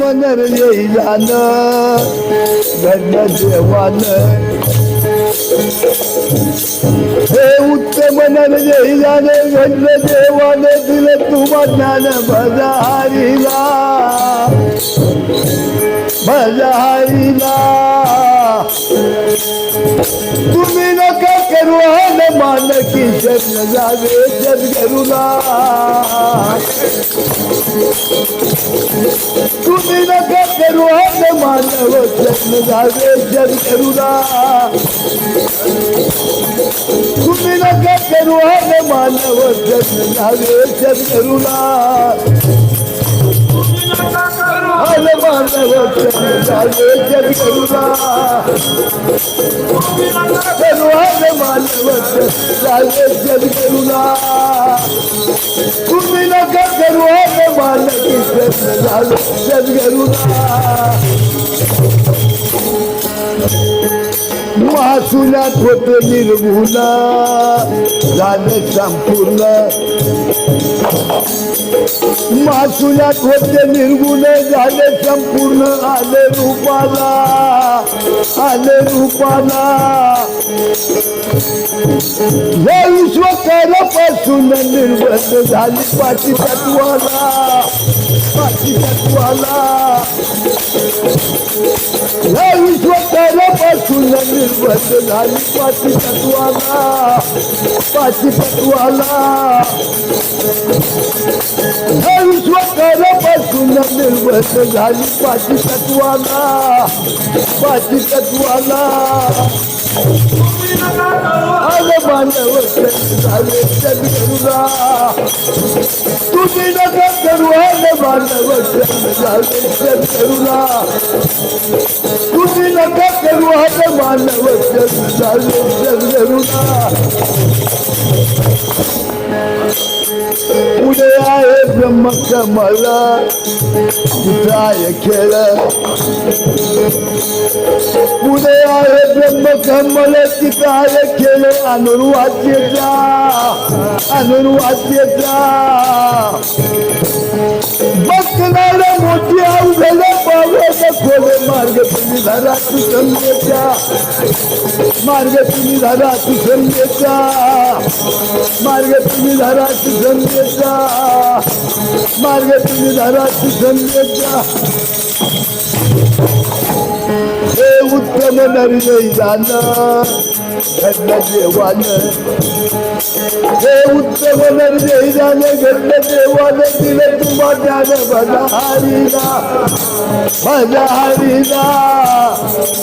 उत्तम येईलान घडलं देवानं हे उत्तम येईलान घडलं देवानं दिलं तुम्हा ज्ञान भजा हरीला भजा हरीला तुम्ही नका करू मान की शरण जावे सद्गुरुला तुम्ही नका करू मानव शरण जावे सद्गुरुला तुम्ही नका करू मानव शरण जावे सद्गुरुला मानव शरण जावे सद्गुरुला मानव जावे सद्गुरुला तुम्ही नका करू मान की शरण जावे सद्गुरुला महासुनात होते निर्गुण झालं संपूर्ण महासुनात होते निर्गुण झाले संपूर्ण आले रूपाला या विश्वकारापासून निर्बंध झाली पाची तत्वाला या विश्वकारापासून निर्बंध झाली पाची तत्वाला या विश्वकारापासून निर्बंध झाली पाची तत्वाला मानव झाले सद्गुरुला तुम्ही नका करू मानव झाले सद्गुरुला तुम्ही नका करू मानव झाले सद्गुरुला पुढे आहे ब्रह्मकमल विठाय खेळ पुढे आहे ब्रह्मकमल विठाय खेळ अनुर्वाद्यचा बघणार मोठी अवघड पावलं खोले मार्ग तुम्ही धरा तू समजेचा मार्ग तुम्ही धरा तू समजेचा मार्ग तुम्ही धरा तू समजेचा मार्ग तुम्ही धरा तू समजेचा हे उत्तम नरजैदानं घडलं देवानं हे उत्तम नरजैदानं घडलं देवानं दिलं तुम्हा ज्ञान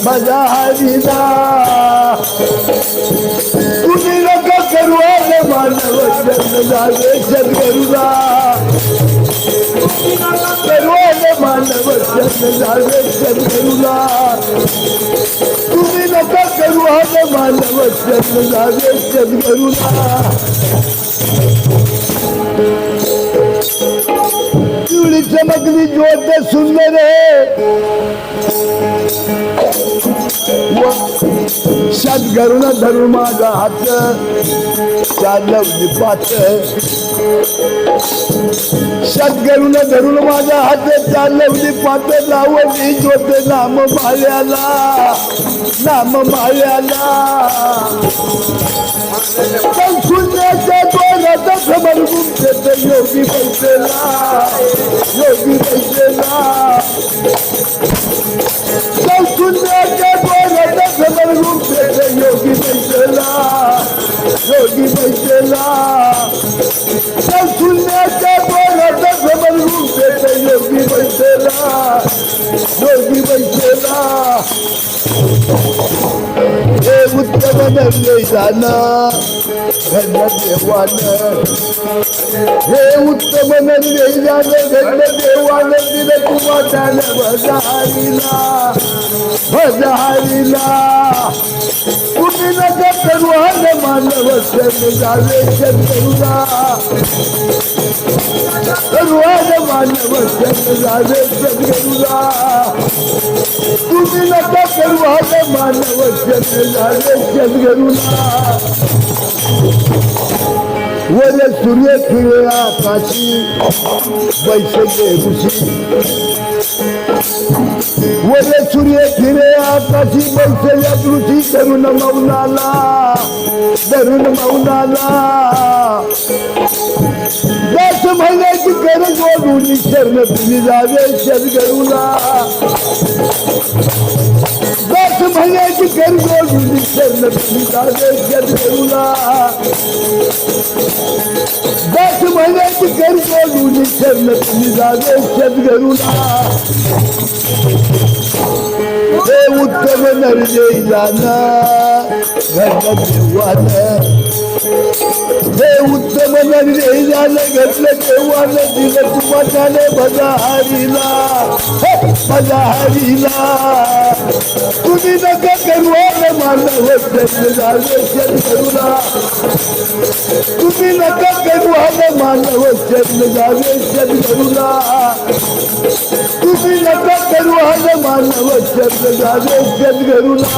भजा हरीला तुम्ही नका करू मानव शरण जावे सद्गुरुला मानव शरण जावे सद्गुरुला तुम्ही नका करू मानव शरण जावे सद्गुरुला पिवळी चमकली ज्योत सुंदर सद्गुरुला धरून माझा हात चालवली पात सद्गुरुला धरून माझा हात चालवली पात लावली ज्योत नाम माळ्याला शून्याच्या द्वाराचा खबर गुप्त योगी बैठेला शून्याच्या द्वाराचा खबर गुप्त योगी बैठेला शून्याच्या द्वाराचा खबर गुप्त योगी बैठेला हे उत्तम नरजैदानं घडलं देवानं हे उत्तम नरजैदानं घडलं देवानं दिलं तुम्हा ज्ञान भजा हरीला तुम्ही नका करू मानव शरण जावे सद्गुरुला मानव शरण जावे सद्गुरुला तुम्ही नका करू मानव शरण जावे सद्गुरुला वर सूर्य खिळे आकाशी बैसले ऋषी वर सूर्य फिरे आकाशी बैसल्या कृषी धरून मौनाला दस महिन्याची गरज ओढून शरण तुम्ही जावे सद्गुरूला दस महिन्याची गरज ओढून शरण तुम्ही जावे सद्गुरूला दस महिन्याची गरज ओढून शरण तुम्ही जावे सद्गुरूला हे उत्तम नरदेवाना घडलं देवानं हे उत्तम नरदेवानं घडलं देवानं दिलं तुम्हाला माझ्या हरीला तुम्ही नका करू मानव सद्गुरूला तुम्ही नका करू मानव जावे सद्गुरूला तुम्ही नका करू मानव जावे सद्गुरूला